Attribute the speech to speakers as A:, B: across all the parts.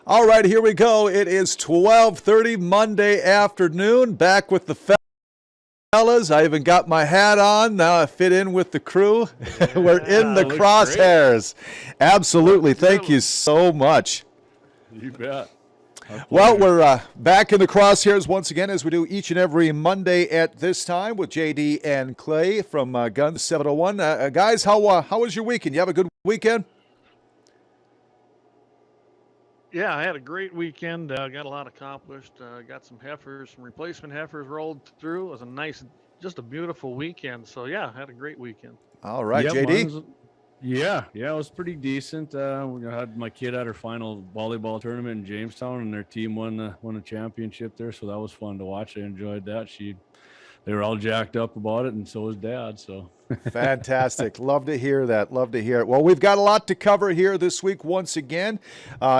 A: All right, here we go. It is 12:30 Monday afternoon. Back with the fellas. I even got my hat on. Now I fit in with the crew. We're in the
B: looks great.
A: crosshairs. Absolutely. Thank you
B: Absolutely.
A: so much.
B: You bet. Our
A: Well,
B: pleasure.
A: we're back in the crosshairs once again, as we do each and every Monday at this time with JD and Clay from Guns 701. Guys, how was your weekend? You have a good weekend?
B: Yeah, I had a great weekend. Got a lot accomplished. Got some heifers, some replacement heifers rolled through. It was a nice, just a beautiful weekend. So yeah, I had a great weekend.
A: All right,
C: Yeah,
A: JD.
C: it was pretty decent. We had my kid at her final volleyball tournament in Jamestown, and their team won a championship there. So that was fun to watch. I enjoyed that. They were all jacked up about it, and so was Dad. So
A: Fantastic. Love to hear that. Love to hear it. Well, we've got a lot to cover here this week once again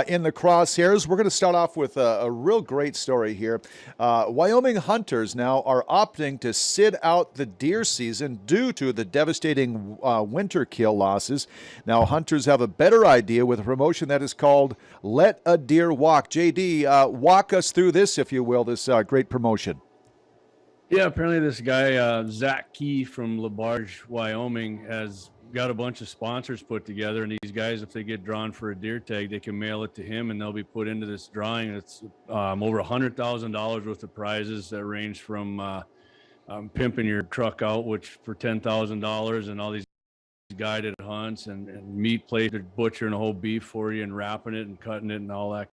A: in the crosshairs. We're going to start off with a real great story here. Wyoming hunters now are opting to sit out the deer season due to the devastating winter kill losses. Now, hunters have a better idea with a promotion that is called Let a Deer Walk. JD, walk us through this, if you will, this great promotion.
C: yeah, apparently this guy Zach Key from LaBarge, Wyoming, has got a bunch of sponsors put together, and these guys, if they get drawn for a deer tag, they can mail it to him, and they'll be put into this drawing. It's over $100,000 worth of prizes that range from pimping your truck out, which for $10,000, and all these guided hunts and meat plated, butchering a whole beef for you and wrapping it and cutting it and all that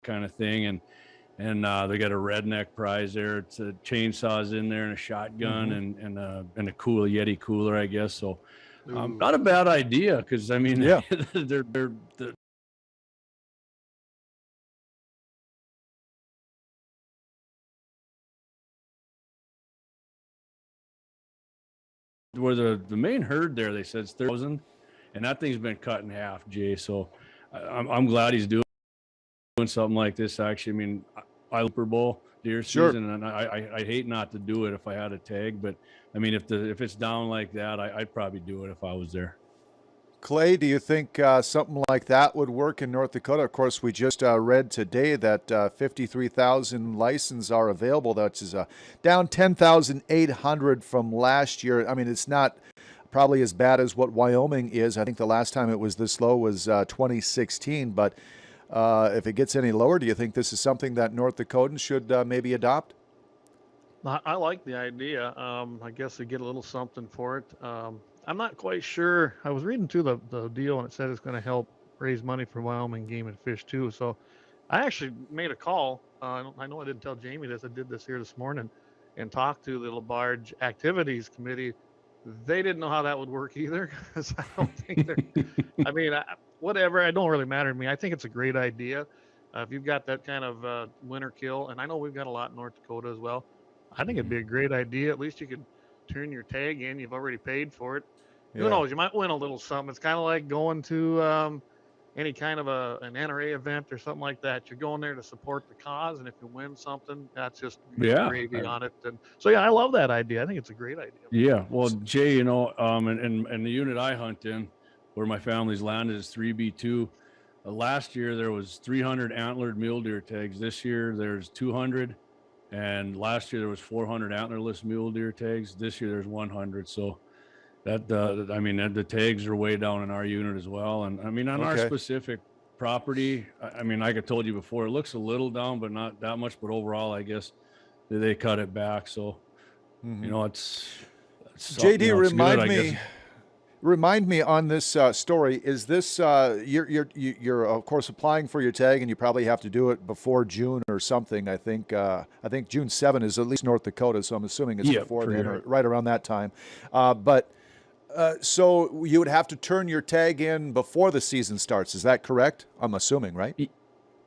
C: kind of thing. And they got a redneck prize there. It's a chainsaws in there and a shotgun and a cool Yeti cooler, I guess. So not a bad idea, because I mean,
A: Yeah.
C: they're where the main herd there, they said it's 30,000, and that thing's been cut in half, Jay. So I'm glad he's doing something like this. Actually, I mean, I Super Bowl deer
A: Sure.
C: season, and I'd hate not to do it if I had a tag. But I mean, if it's down like that, I'd probably do it if I was there.
A: Clay, do you think something like that would work in North Dakota? Of course, we just read today that 53,000 licenses are available. That's down 10,800 from last year. I mean, it's not probably as bad as what Wyoming is. I think the last time it was this low was 2016. But if it gets any lower, do you think this is something that North Dakotans should maybe adopt?
B: I like the idea. I guess they get a little something for it. I'm not quite sure. I was reading through the deal, and it said it's going to help raise money for Wyoming Game and Fish too. So I actually made a call. I know I didn't tell Jamie this. I did this here this morning and talked to the LaBarge Activities Committee. They didn't know how that would work either, because I don't think they're. I mean, whatever. It don't really matter to me. I think it's a great idea. If you've got that kind of winter kill, and I know we've got a lot in North Dakota as well, I think it'd be a great idea. At least you could turn your tag in. You've already paid for it. Who
A: Yeah.
B: knows? You might win a little something. It's kind of like going to any kind of an NRA event or something like that. You're going there to support the cause, and if you win something, that's just
C: Yeah.
B: gravy on it. And so, yeah, I love that idea. I think it's a great idea.
C: Yeah. Well, Jay, and the unit I hunt in, where my family's landed, is 3B2. Last year there was 300 antlered mule deer tags. This year there's 200, and last year there was 400 antlerless mule deer tags. This year there's 100. So I mean, the tags are way down in our unit as well. And I mean, on our
A: Okay.
C: specific property, I mean, like I told you before, it looks a little down, but not that much. But overall, I guess they cut it back. So, it's
A: JD,
C: it's good, I guess.
A: remind me on this story. Is this you're of course applying for your tag, and you probably have to do it before June or something. I think June 7 is at least North Dakota, so I'm assuming it's before then or right around that time. So you would have to turn your tag in before the season starts. Is that correct? I'm assuming, right?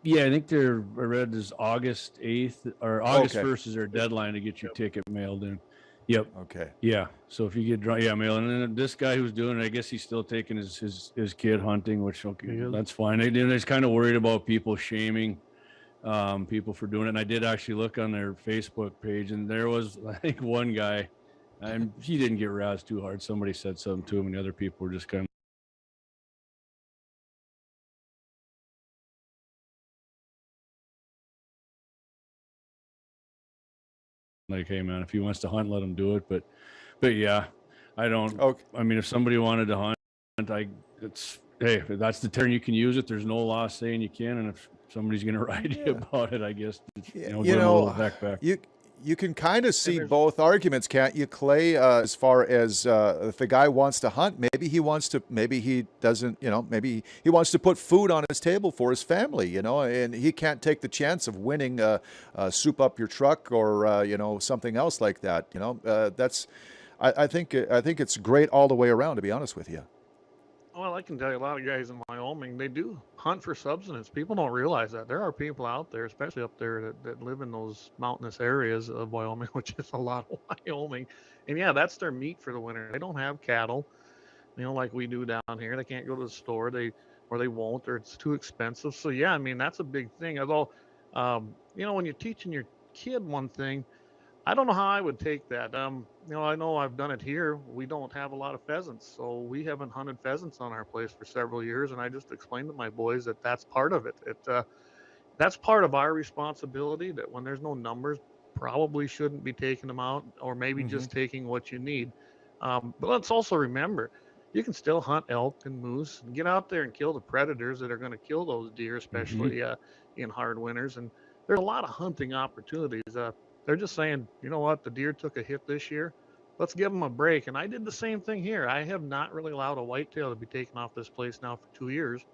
C: Yeah, I think I read is August 8th or August
A: Okay.
C: 1st is their deadline to get your ticket mailed in. Yep.
A: Okay.
C: Yeah. So if you get drawn, mail. And then this guy who's doing it, I guess he's still taking his kid hunting, which, okay, that's fine. They're just kind of worried about people shaming people for doing it. And I did actually look on their Facebook page, and there was, I think, one guy, and he didn't get razzed too hard. Somebody said something to him, and the other people were just kind of like, hey man, if he wants to hunt, let him do it. But yeah, I don't.
A: Okay.
C: I mean, if somebody wanted to hunt, hey, if that's the term, you can use it. There's no law saying you can, and if somebody's going to write you about it, I guess
A: Yeah,
C: give them a little backpack.
A: You can kind of see
B: there's-
A: both arguments, can't you, Clay? As far as if the guy wants to hunt, maybe he doesn't, maybe he wants to put food on his table for his family, and he can't take the chance of winning soup up your truck or something else like that. I think it's great all the way around, to be honest with you.
B: Well, I can tell you a lot of guys in Wyoming, they do hunt for subsistence. People don't realize that. There are people out there, especially up there, that live in those mountainous areas of Wyoming, which is a lot of Wyoming. And yeah, that's their meat for the winter. They don't have cattle, like we do down here. They can't go to the store, or they won't, or it's too expensive. So yeah, I mean, that's a big thing. Although, when you're teaching your kid one thing, I don't know how I would take that. I know I've done it here. We don't have a lot of pheasants, so we haven't hunted pheasants on our place for several years. And I just explained to my boys that that's part of it. That's part of our responsibility. That when there's no numbers, probably shouldn't be taking them out, or maybe just taking what you need. But let's also remember, you can still hunt elk and moose and get out there and kill the predators that are going to kill those deer, especially in hard winters. And there's a lot of hunting opportunities. They're just saying, you know what, the deer took a hit this year. Let's give them a break. And I did the same thing here. I have not really allowed a whitetail to be taken off this place now for 2 years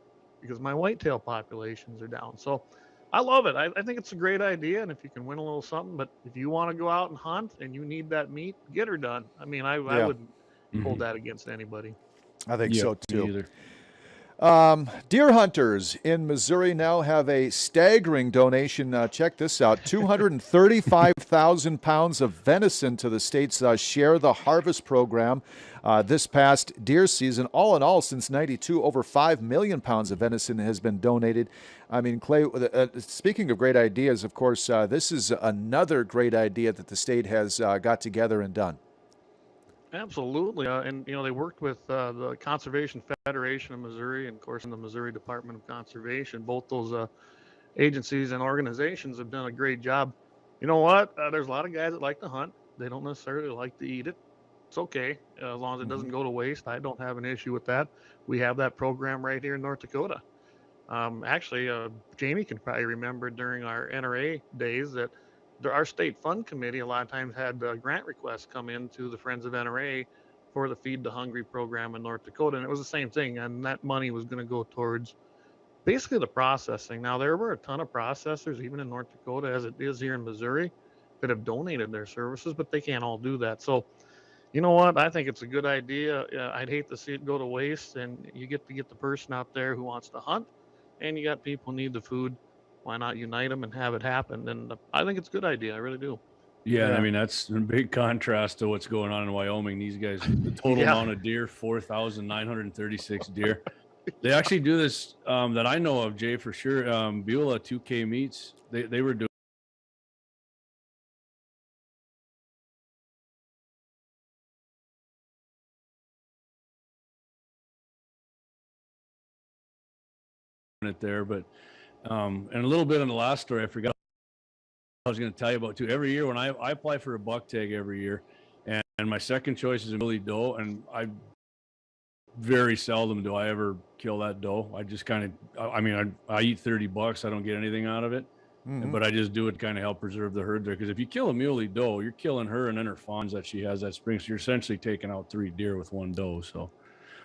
B: because my whitetail populations are down. So I love it. I think it's a great idea. And if you can win a little something, but if you want to go out and hunt and you need that meat, get her done. I mean, I wouldn't hold that against anybody.
A: I think so
C: Me
A: too.
C: either.
A: Deer hunters in Missouri now have a staggering donation. Check this out: 235,000 pounds of venison to the state's Share the Harvest program this past deer season. All in all, since '92, over 5 million pounds of venison has been donated. I mean, Clay, speaking of great ideas, of course, this is another great idea that the state has got together and done.
B: Absolutely. And, they worked with the Conservation Federation of Missouri and, of course, in the Missouri Department of Conservation. Both those agencies and organizations have done a great job. You know what? There's a lot of guys that like to hunt. They don't necessarily like to eat it. It's okay as long as it doesn't go to waste. I don't have an issue with that. We have that program right here in North Dakota. Actually, Jamie can probably remember during our NRA days that our state fund committee a lot of times had grant requests come into the Friends of NRA for the Feed the Hungry program in North Dakota. And it was the same thing. And that money was going to go towards basically the processing. Now, there were a ton of processors, even in North Dakota, as it is here in Missouri, that have donated their services, but they can't all do that. So, you know what? I think it's a good idea. I'd hate to see it go to waste. And you get to get the person out there who wants to hunt, and you got people who need the food. Why not unite them and have it happen? And I think it's a good idea. I really do.
C: Yeah, I mean, that's a big contrast to what's going on in Wyoming. These guys, the total amount of deer, 4,936 deer. They actually do this that I know of, Jay, for sure. Beulah 2K meats, they were doing it there. But and a little bit on the last story, I forgot I was going to tell you about too. Every year when I apply for a buck tag every year, and my second choice is a Billy doe, and I very seldom do I ever kill that doe. I just kind of, I mean, I eat 30 bucks. I don't get anything out of it, but I just do it to kind of help preserve the herd there. Because if you kill a muley doe, you're killing her and then her fawns that she has that spring. So you're essentially taking out 3 deer with 1 doe. So,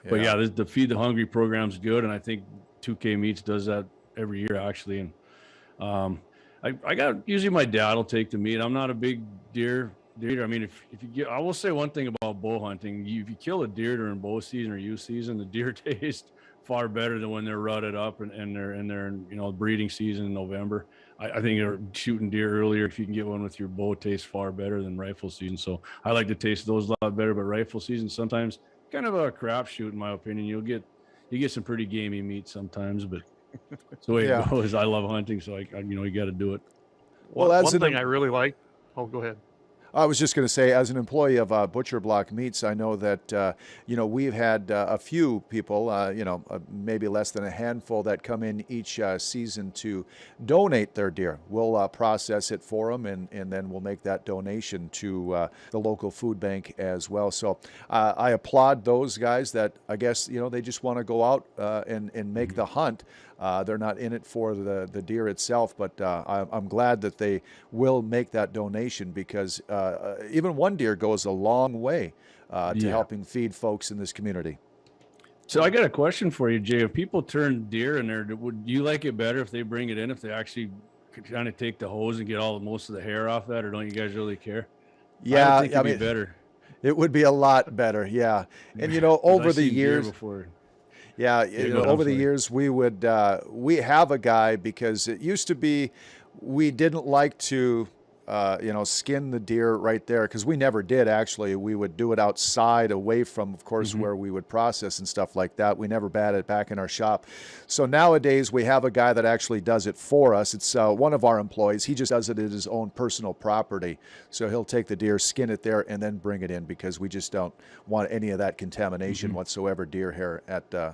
C: but yeah, the Feed the Hungry program's good, and I think 2K Meats does that every year actually. And I got usually my dad will take the meat. I'm not a big deer. I mean, if you get, I will say one thing about bow hunting: if you kill a deer during bow season or youth season, the deer taste far better than when they're rutted up and they're breeding season in November. I think shooting deer earlier, if you can get one with your bow, tastes far better than rifle season. So I like to taste those a lot better. But rifle season sometimes kind of a crapshoot in my opinion. You get some pretty gamey meat sometimes, but it's the way it goes. I love hunting, so you got to do it.
B: Well, one thing I really like. Oh, go ahead.
A: I was just going to say, as an employee of Butcher Block Meats, I know that we've had a few people, maybe less than a handful, that come in each season to donate their deer. We'll process it for them, and then we'll make that donation to the local food bank as well. So I applaud those guys that, I guess, they just want to go out and make the hunt. They're not in it for the deer itself, but I'm glad that they will make that donation, because even one deer goes a long way to helping feed folks in this community.
C: So I got a question for you, Jay. If people turn deer in there, would you like it better if they bring it in, if they actually kind of take the hose and get most of the hair off that, or don't you guys really care?
A: Yeah,
C: I would think it'd be better.
A: It would be a lot better, yeah. And over the years, yeah, over the years, we have a guy, because it used to be we didn't like to skin the deer right there, because we never did, actually. We would do it outside, away from, of course, where we would process and stuff like that. We never batted it back in our shop. So nowadays we have a guy that actually does it for us. It's one of our employees. He just does it at his own personal property. So he'll take the deer, skin it there, and then bring it in, because we just don't want any of that contamination whatsoever, deer hair, at the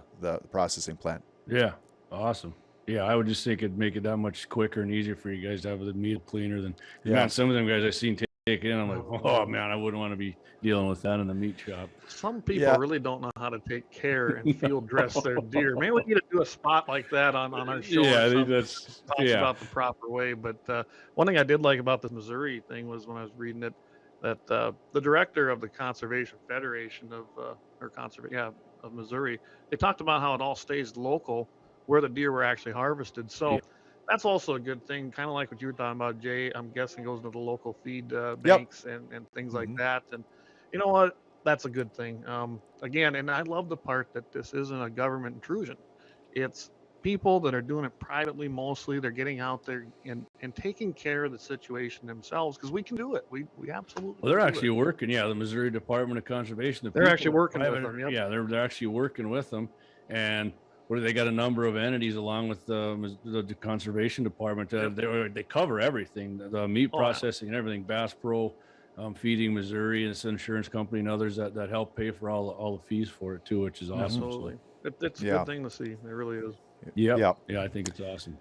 A: processing plant.
C: Yeah, awesome. Yeah, I would just think it'd make it that much quicker and easier for you guys to have the meat cleaner than, man, some of them guys I've seen take it in. I'm like, oh man, I wouldn't want to be dealing with that in the meat shop.
B: Some people really don't know how to take care and field dress their deer. Maybe we need to do a spot like that on our show.
C: Yeah, I think that's
B: talks about the proper way. But one thing I did like about the Missouri thing was, when I was reading it, that the director of the Conservation Federation of Missouri, they talked about how it all stays local, where the deer were actually harvested. So that's also a good thing, kind of like what you were talking about, Jay. I'm guessing goes into the local feed banks and things like that. And you know what? That's a good thing. Again, and I love the part that this isn't a government intrusion. It's people that are doing it privately mostly. They're getting out there and taking care of the situation themselves, because we can do it. We absolutely
C: Well, they're actually working. Yeah, the Missouri Department of Conservation.
B: They're actually working with them.
C: Yeah, they're actually working with them. And they got a number of entities along with the conservation department. They cover everything, the meat processing and everything. Bass Pro, Feeding Missouri, and its insurance company, and others that help pay for all the fees for it too, which is awesome.
B: Absolutely, it's a good thing to see. It really is.
C: Yeah, I think it's awesome.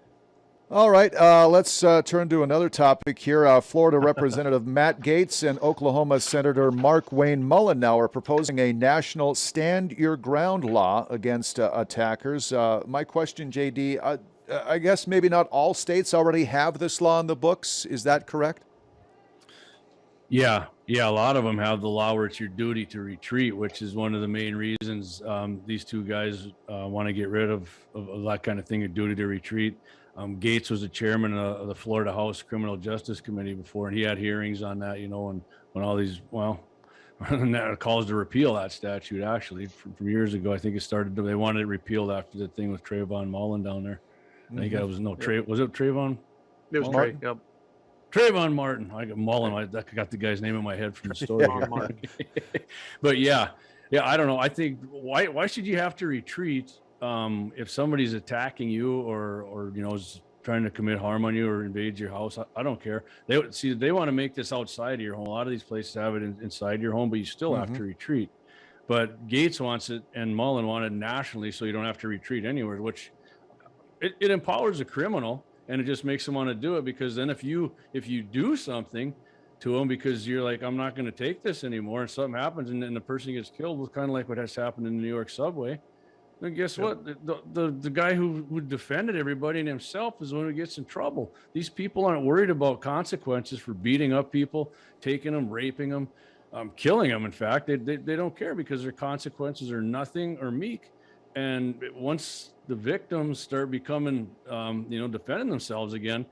A: All right, let's turn to another topic here. Florida Representative Matt Gaetz and Oklahoma Senator Mark Wayne Mullen now are proposing a national stand your ground law against attackers. My question, JD, I guess maybe not all states already have this law in the books. Is that correct?
C: Yeah, a lot of them have the law where it's your duty to retreat, which is one of the main reasons these two guys want to get rid of that kind of thing, a duty to retreat. Gaetz was the chairman of the Florida House Criminal Justice Committee before, and he had hearings on that, when all these, calls to repeal that statute, actually, from years ago. I think it started, they wanted it repealed after the thing with Trayvon Mullen down there. I think that was, was it Trayvon?
B: It was Trey, yep.
C: Trayvon Martin. I got Mullen. I got the guy's name in my head from the story. But yeah, I don't know. I think, why should you have to retreat if somebody's attacking you or is trying to commit harm on you or invade your house? I don't care. They want to make this outside of your home. A lot of these places have it inside your home, but you still have to retreat. But Gaetz wants it, and Mullen wanted nationally, so you don't have to retreat anywhere, which it empowers a criminal, and it just makes them want to do it, because then if you do something to them because you're like, I'm not going to take this anymore, and something happens and then the person gets killed, was kind of like what has happened in the New York subway. Then guess what? The guy who defended everybody and himself is the one who gets in trouble. These people aren't worried about consequences for beating up people, taking them, raping them, killing them. In fact, they don't care, because their consequences are nothing or meek. And once the victims start becoming, defending themselves again,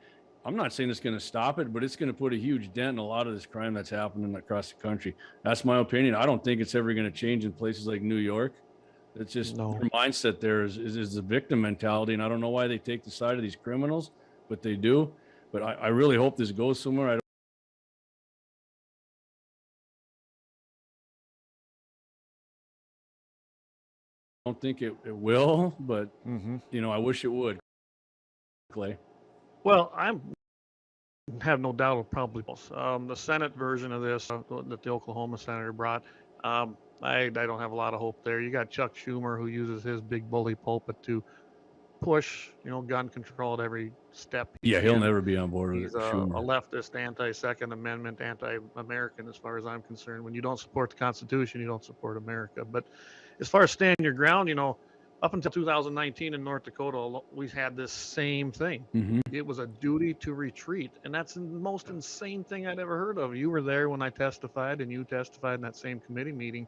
C: I'm not saying it's going to stop it, but it's going to put a huge dent in a lot of this crime that's happening across the country. That's my opinion. I don't think it's ever going to change in places like New York. It's just their mindset there is the victim mentality. And I don't know why they take the side of these criminals, but they do. But I really hope this goes somewhere. I don't think it will, but I wish it would. Clay.
B: Well, I'm have no doubt it'll probably the Senate version of this that the Oklahoma senator brought. I don't have a lot of hope there. You got Chuck Schumer, who uses his big bully pulpit to push, gun control at every step.
C: Yeah, he'll never be on board with
B: He's
C: it.
B: a
C: Schumer.
B: leftist, anti-Second Amendment, anti-American, as far as I'm concerned. When you don't support the Constitution, you don't support America. But as far as standing your ground, up until 2019 in North Dakota, we had this same thing.
C: Mm-hmm.
B: It was a duty to retreat, and that's the most insane thing I'd ever heard of. You were there when I testified, and you testified in that same committee meeting.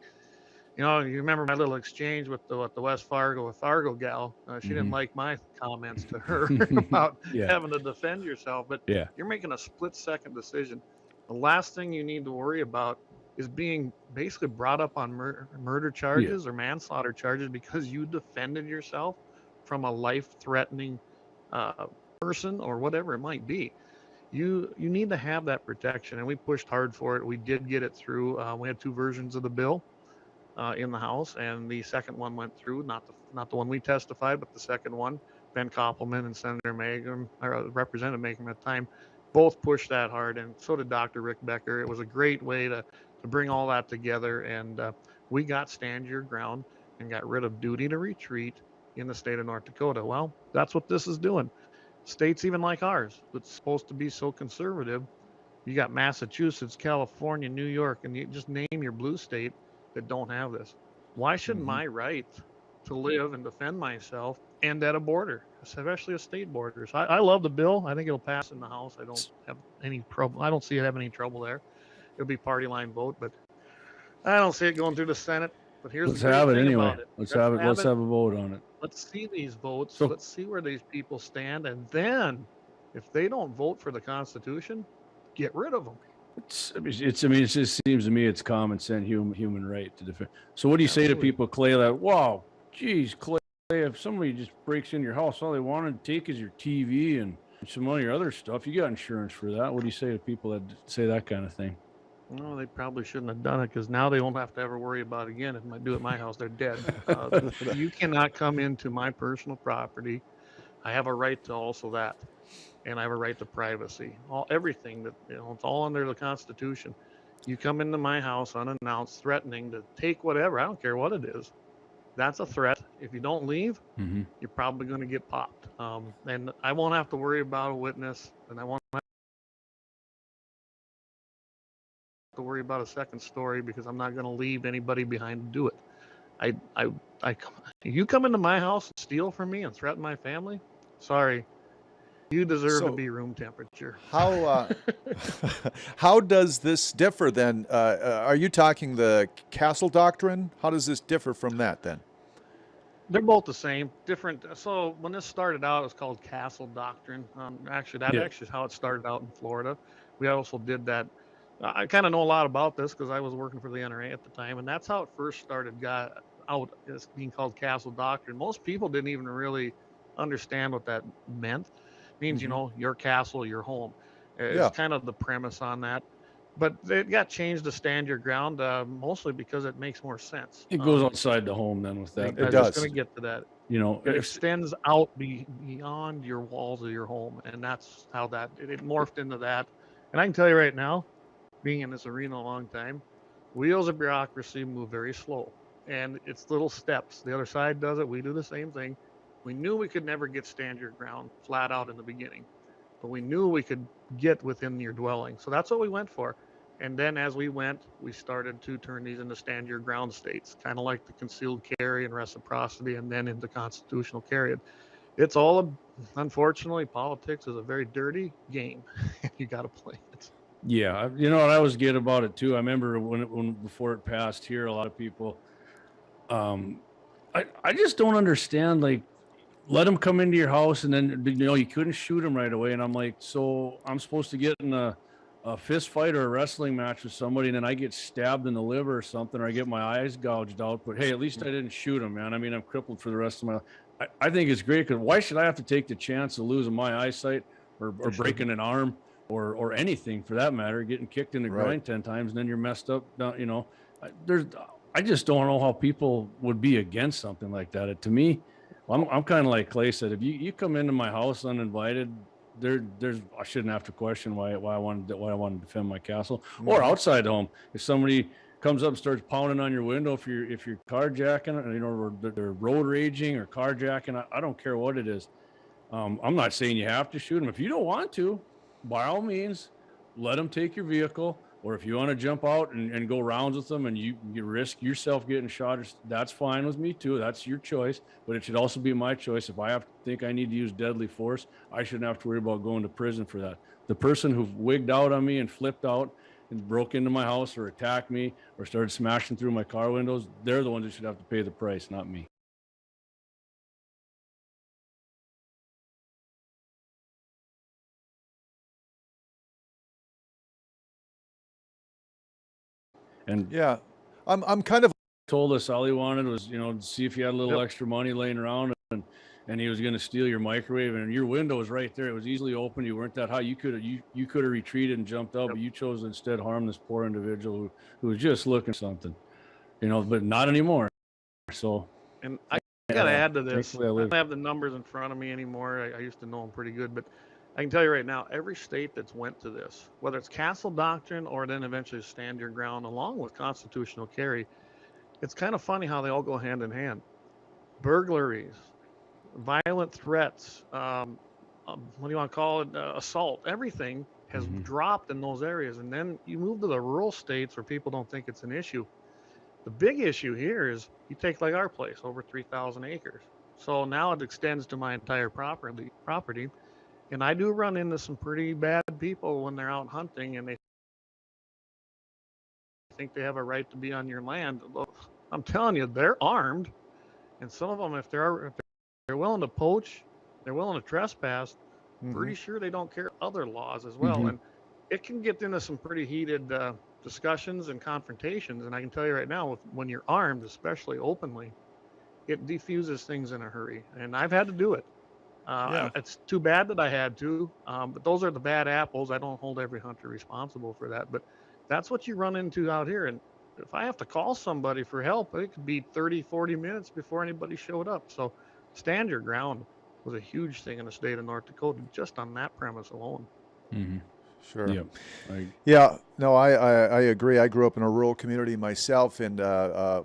B: You remember my little exchange with the West Fargo gal. She didn't like my comments to her about having to defend yourself, but you're making a split-second decision. The last thing you need to worry about is being basically brought up on murder charges or manslaughter charges because you defended yourself from a life-threatening person or whatever it might be. You need to have that protection, and we pushed hard for it. We did get it through. We had two versions of the bill in the House, and the second one went through, not the one we testified, but the second one. Ben Koppelman and Senator Mangum, or Representative Mangum at the time, both pushed that hard, and so did Dr. Rick Becker. It was a great way to bring all that together, and we got stand your ground and got rid of duty to retreat in the state of North Dakota. Well, that's what this is doing. States even like ours, that's supposed to be so conservative, you got Massachusetts, California, New York, and you just name your blue state that don't have this. Why shouldn't my right to live and defend myself end at a border, especially a state border? So I love the bill. I think it'll pass in the House. I don't have any problem. I don't see it having any trouble there. It'll be party line vote, but I don't see it going through the Senate. But here's
C: let's
B: the
C: have it
B: thing
C: anyway.
B: about it.
C: Let's have it. Let's have a vote on it.
B: Let's see these votes.
C: So,
B: let's see where these people stand, and then if they don't vote for the Constitution, get rid of them.
C: It just seems to me it's common sense, human right to defend. So what do you say to people, Clay, that, wow, geez, Clay, if somebody just breaks in your house, all they want to take is your TV and some of your other stuff, you got insurance for that. What do you say to people that say that kind of thing?
B: No, they probably shouldn't have done it, because now they won't have to ever worry about it again. If I do it at my house, they're dead. You cannot come into my personal property. I have a right to also that. And I have a right to privacy. Everything that, it's all under the Constitution. You come into my house unannounced, threatening to take whatever. I don't care what it is. That's a threat. If you don't leave, you're probably going to get popped. And I won't have to worry about a witness, and I won't have to worry about a second story, because I'm not going to leave anybody behind to do it. You come into my house and steal from me and threaten my family? Sorry. You deserve to be room temperature.
A: How does this differ then? Are you talking the Castle Doctrine? How does this differ from that then?
B: They're both the same, different. So when this started out, it was called Castle Doctrine. Actually is how it started out in Florida. We also did that. I kind of know a lot about this because I was working for the NRA at the time, and that's how it first started. Got out as being called Castle Doctrine. Most people didn't even really understand what that meant. Means, your castle, your home. It's kind of the premise on that. But it got changed to stand your ground, mostly because it makes more sense.
C: It goes outside the home then with that.
A: It does.
B: I was going to get to that. It extends out beyond your walls of your home. And that's how it morphed into that. And I can tell you right now, being in this arena a long time, wheels of bureaucracy move very slow. And it's little steps. The other side does it. We do the same thing. We knew we could never get stand your ground flat out in the beginning, but we knew we could get within your dwelling. So that's what we went for. And then as we went, we started to turn these into stand your ground states, kind of like the concealed carry and reciprocity, and then into constitutional carry. It's all, unfortunately, politics is a very dirty game. You got to play it.
C: Yeah. What I always get about it too. I remember when before it passed here, a lot of people, I just don't understand, like, let them come into your house and then, you couldn't shoot them right away. And I'm like, so I'm supposed to get in a fist fight or a wrestling match with somebody, and then I get stabbed in the liver or something, or I get my eyes gouged out. But hey, at least I didn't shoot him, man. I mean, I'm crippled for the rest of my life. I think it's great, because why should I have to take the chance of losing my eyesight or breaking an arm or anything for that matter, getting kicked in the groin 10 times and then you're messed up? I just don't know how people would be against something like that. To me, I'm kind of like Clay said, if you come into my house uninvited, there's I shouldn't have to question why I wanted to defend my castle. Or outside home, if somebody comes up and starts pounding on your window, if you're carjacking, you know, or they're road raging or carjacking, I don't care what it is. I'm not saying you have to shoot them. If you don't want to, by all means, let them take your vehicle. Or if you want to jump out and go rounds with them and you risk yourself getting shot, that's fine with me too. That's your choice. But it should also be my choice. If I think I need to use deadly force, I shouldn't have to worry about going to prison for that. The person who wigged out on me and flipped out and broke into my house or attacked me or started smashing through my car windows, they're the ones that should have to pay the price, not me. And
A: Yeah, I'm kind of
C: told us all he wanted was, you know, see if you had a little extra money laying around, and he was going to steal your microwave, and your window was right there. It was easily open. You weren't that high. You could have retreated and jumped out, but you chose to instead harm this poor individual who was just looking something, you know, but not anymore. So,
B: and I got to add to this. I
C: I
B: don't have the numbers in front of me anymore. I used to know them pretty good, but I can tell you right now, every state that's went to this, whether it's castle doctrine or then eventually stand your ground along with constitutional carry, it's kind of funny how they all go hand in hand. Burglaries, violent threats, what do you want to call it? Assault, everything has dropped in those areas. And then you move to the rural states where people don't think it's an issue. The big issue here is you take like our place, over 3,000 acres. So now it extends to my entire property. And I do run into some pretty bad people when they're out hunting and they think they have a right to be on your land. I'm telling you, they're armed. And some of them, if they're willing to poach, they're willing to trespass, pretty sure they don't care other laws as well. And it can get into some pretty heated discussions and confrontations. And I can tell you right now, when you're armed, especially openly, it defuses things in a hurry. And I've had to do it. It's too bad that I had to, but those are the bad apples. I don't hold every hunter responsible for that, but that's what you run into out here. And if I have to call somebody for help, it could be 30, 40 minutes before anybody showed up. So stand your ground was a huge thing in the state of North Dakota, just on that premise alone.
A: Sure.
C: Yeah.
A: I agree. I grew up in a rural community myself, and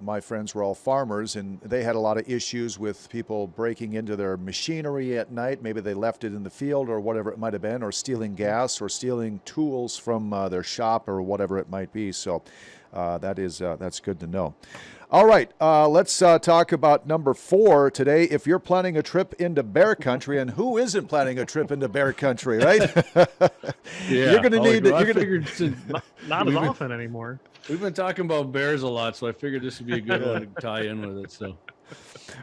A: my friends were all farmers, and they had a lot of issues with people breaking into their machinery at night. Maybe they left it in the field or whatever it might have been, or stealing gas or stealing tools from their shop or whatever it might be. So that's good to know. All right, let's talk about number 4 today. If you're planning a trip into bear country, and who isn't planning a trip into bear country, right?
C: Yeah,
A: you're going to need.
B: Not as often anymore.
C: We've been talking about bears a lot, so I figured this would be a good one to tie in with it. So.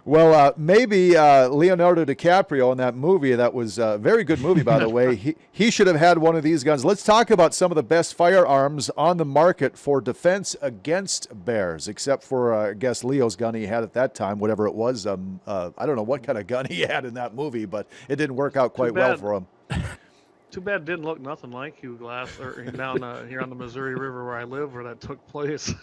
A: Well, maybe Leonardo DiCaprio in that movie, that was a very good movie, by the way, he should have had one of these guns. Let's talk about some of the best firearms on the market for defense against bears, except for, I guess, Leo's gun he had at that time, whatever it was. I don't know what kind of gun he had in that movie, but it didn't work out quite well for him.
B: Too bad it didn't look nothing like Hugh Glass or down here on the Missouri River where I live, where that took place.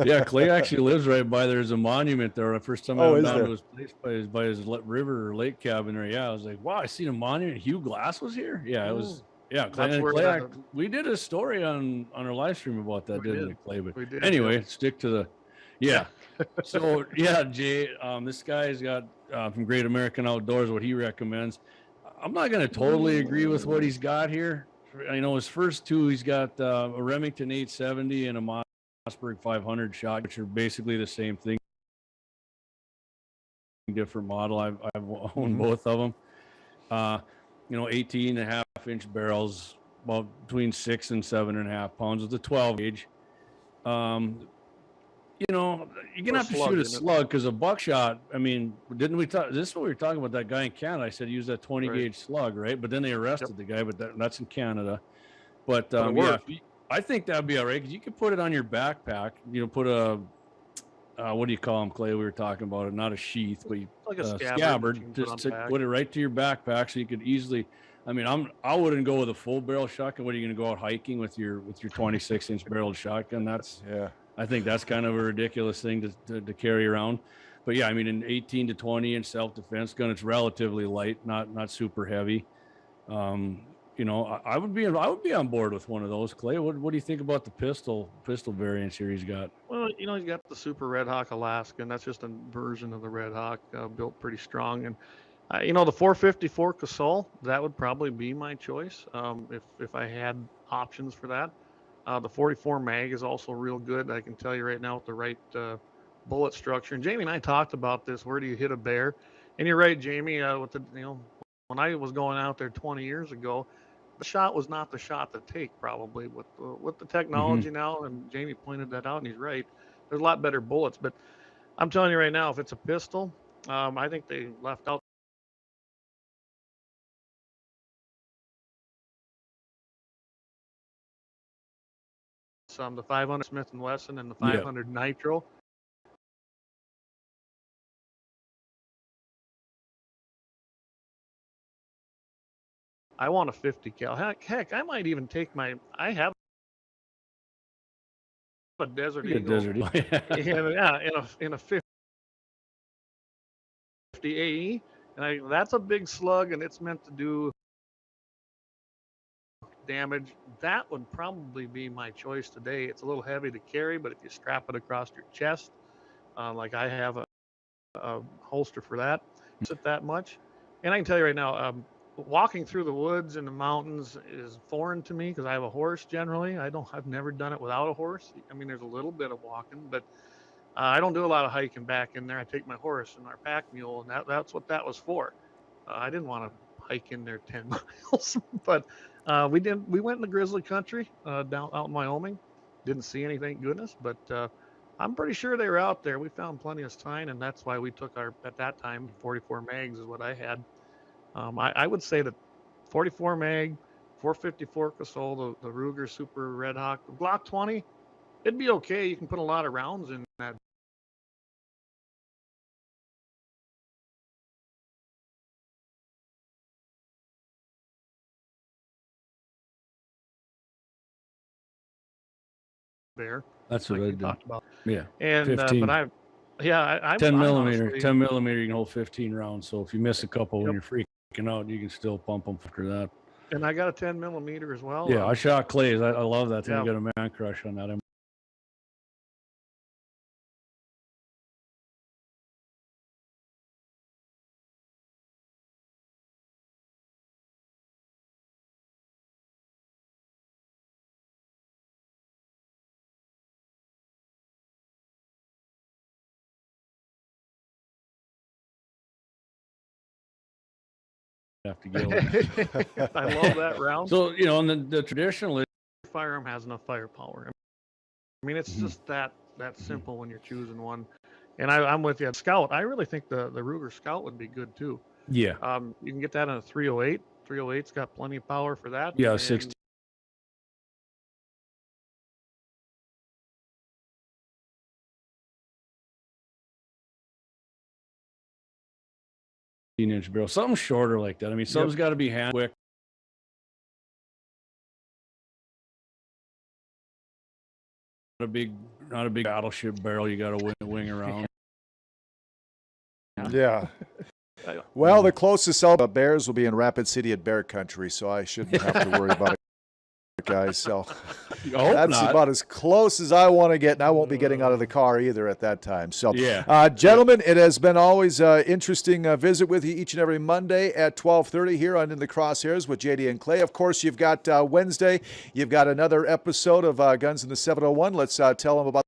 C: Yeah, Clay actually lives right by. There's a monument there. The first time I went down to his place by his river or lake cabin there. Yeah, I was like, wow, I seen a monument. Hugh Glass was here. Yeah, it was. Yeah, Clay, we did a story on our live stream about that, didn't we, Clay? But we did, anyway, stick to the. Yeah. So yeah, Jay, this guy's got from Great American Outdoors what he recommends. I'm not going to totally agree with what he's got here. I know his first two, he's got a Remington 870 and a Mossberg 500 shot, which are basically the same thing. Different model. I've owned both of them. 18.5-inch barrels, about between 6 and 7.5 pounds with a 12 gauge. You're gonna have to shoot a slug because a buckshot. I mean, didn't we talk? This is what we were talking about. That guy in Canada. I said use that 20 gauge slug, right? But then they arrested the guy. But that's in Canada. But I think that'd be all right because you could put it on your backpack. Put a what do you call them, Clay? We were talking about it, not a sheath, but
B: like a
C: scabbard. Just to put it right to your backpack so you could easily. I mean, I wouldn't go with a full barrel shotgun. What are you going to go out hiking with your 26-inch barreled shotgun? That's I think that's kind of a ridiculous thing to carry around. But yeah, I mean, an 18 to 20-inch self-defense gun, it's relatively light, not super heavy. I would be on board with one of those. Clay, what do you think about the pistol variants here he's got?
B: Well, he's got the Super Red Hawk Alaskan. That's just a version of the Red Hawk, built pretty strong. And the 454 Casol, that would probably be my choice if I had options for that. The 44 mag is also real good. I can tell you right now with the right bullet structure. And Jamie and I talked about this. Where do you hit a bear? And you're right, Jamie. When I was going out there 20 years ago, the shot was not the shot to take probably with the technology now. And Jamie pointed that out, and he's right. There's a lot better bullets, but I'm telling you right now, if it's a pistol, I think they left out the 500 Smith & Wesson and the 500 Nitro. I want a 50 cal. Heck, I might even take I have a Desert Eagle. in a 50 AE, and that's a big slug, and it's meant to do damage. That would probably be my choice today. It's a little heavy to carry, but if you strap it across your chest, like I have a holster for that, it's not that much. And I can tell you right now, walking through the woods and the mountains is foreign to me because I have a horse generally. I've never done it without a horse. I mean, there's a little bit of walking, but I don't do a lot of hiking back in there. I take my horse and our pack mule, and that's what that was for. I didn't want to hike in there 10 miles, but we did. We went in the grizzly country down out in Wyoming. Didn't see anything, goodness, but I'm pretty sure they were out there. We found plenty of sign, and that's why we took at that time 44 mags is what I had. I would say that 44 mag, 454 Casol, the Ruger Super Red Hawk, the Glock 20, it'd be okay. You can put a lot of rounds in that. Bear.
C: That's what I
B: talked about.
C: Yeah.
B: And
C: 15.
B: But I
C: 10 millimeter,
B: honestly,
C: 10 millimeter, you can hold 15 rounds. So if you miss a couple when you're freaking out, you can still pump them after that.
B: And I got a 10 millimeter as well.
C: Yeah, I shot Clay's. I love that thing.
B: Yeah.
C: I got a man crush on that. I'm 'em have to get one.
B: I love that round.
C: So, and the traditional
B: firearm has enough firepower. I mean, it's just that simple when you're choosing one. And I'm with you. Scout, I really think the Ruger Scout would be good too.
C: Yeah.
B: You can get that in a 308. 308's got plenty of power for that.
C: Yeah,
B: and
C: 16 inch barrel, something shorter like that. I mean, something's got to be hand quick. Not a big battleship barrel. You got to wing around.
A: Yeah. Well, the closest bears will be in Rapid City at bear country, so I shouldn't have to worry about it, guys. So that's about as close as I want to get, and I won't be getting out of the car either at that time. So, gentlemen, it has been always an interesting visit with you each and every Monday at 12:30 here on In the Crosshairs with JD and Clay. Of course, you've got Wednesday. You've got another episode of Guns in the 701. Let's tell them about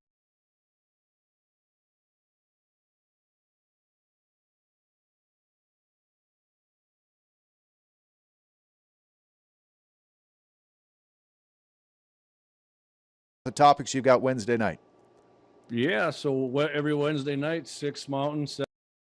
A: the topics you've got Wednesday night.
C: Yeah, so every Wednesday night, 6 Mountain,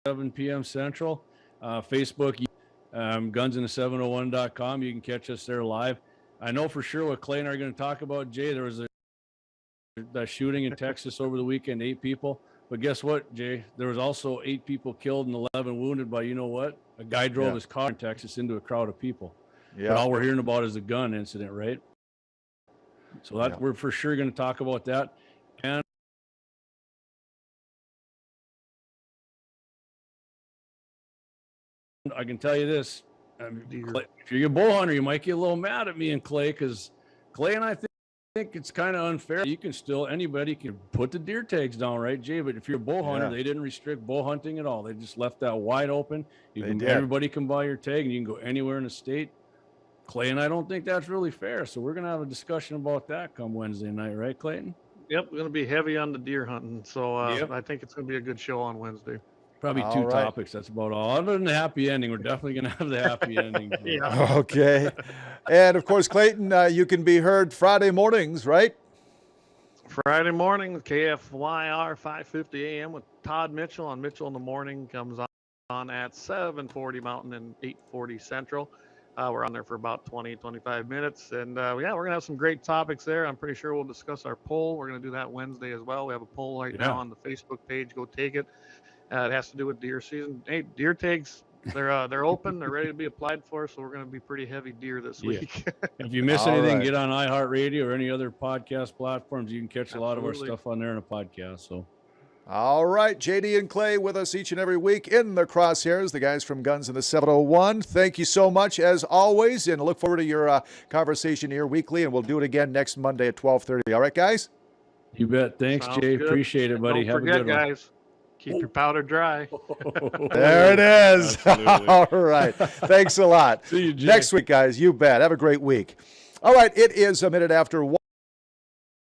C: 7 p.m. Central. Facebook, gunsinthe701.com. You can catch us there live. I know for sure what Clay and I are going to talk about, Jay. There was a shooting in Texas over the weekend, 8 people. But guess what, Jay? There was also 8 people killed and 11 wounded by, you know what? A guy drove his car in Texas into a crowd of people. Yeah. But all we're hearing about is a gun incident, right? So we're for sure going to talk about that. And I can tell you this, I mean,
B: deer.
C: Clay, if you're a bow hunter, you might get a little mad at me and Clay, because Clay and I think it's kind of unfair. You can still, anybody can put the deer tags down, right, Jay? But if you're a bow hunter,
A: Yeah.
C: they didn't restrict bow hunting at all. They just left that wide open.
A: They did.
C: Everybody can buy your tag, and you can go anywhere in the state. Clay and I don't think that's really fair. So we're going to have a discussion about that come Wednesday night, right, Clayton?
B: Yep, going to be heavy on the deer hunting. So
C: Yep.
B: I think it's going to be a good show on Wednesday.
C: Probably
A: All
C: two
A: right.
C: topics. That's about all. Other than the happy ending, we're definitely going to have the happy ending.
B: Yeah.
A: Okay. And of course, Clayton, you can be heard Friday mornings, right?
B: Friday morning, KFYR 5:50 a.m. with Todd Mitchell on Mitchell in the Morning comes on at 7:40 Mountain and 8:40 Central. We're on there for about 25 minutes. And yeah, we're going to have some great topics there. I'm pretty sure we'll discuss our poll. We're going to do that Wednesday as well. We have a poll right now on the Facebook page. Go take it. It has to do with deer season. Hey, deer tags, they're open. They're ready to be applied for. So we're going to be pretty heavy deer this week.
C: If you miss
A: All
C: anything,
A: right.
C: get on iHeartRadio or any other podcast platforms. You can catch a lot of our
B: Absolutely.
C: stuff on there in a podcast. So
A: All right, JD and Clay with us each and every week in the Crosshairs, the guys from Guns in the 701. Thank you so much, as always, and look forward to your conversation here weekly, and we'll do it again next Monday at 12:30. All right, guys?
C: you bet. Thanks,
B: Sounds
C: Jay.
B: good.
C: Appreciate it, buddy.
B: Don't
C: Have
B: forget,
C: a good one.
B: guys, keep your powder dry.
A: There it is.
C: Absolutely.
A: All right. Thanks a lot.
C: See you, Jay.
A: Next week, guys. You bet. Have a great week. All right. It is a minute after 1.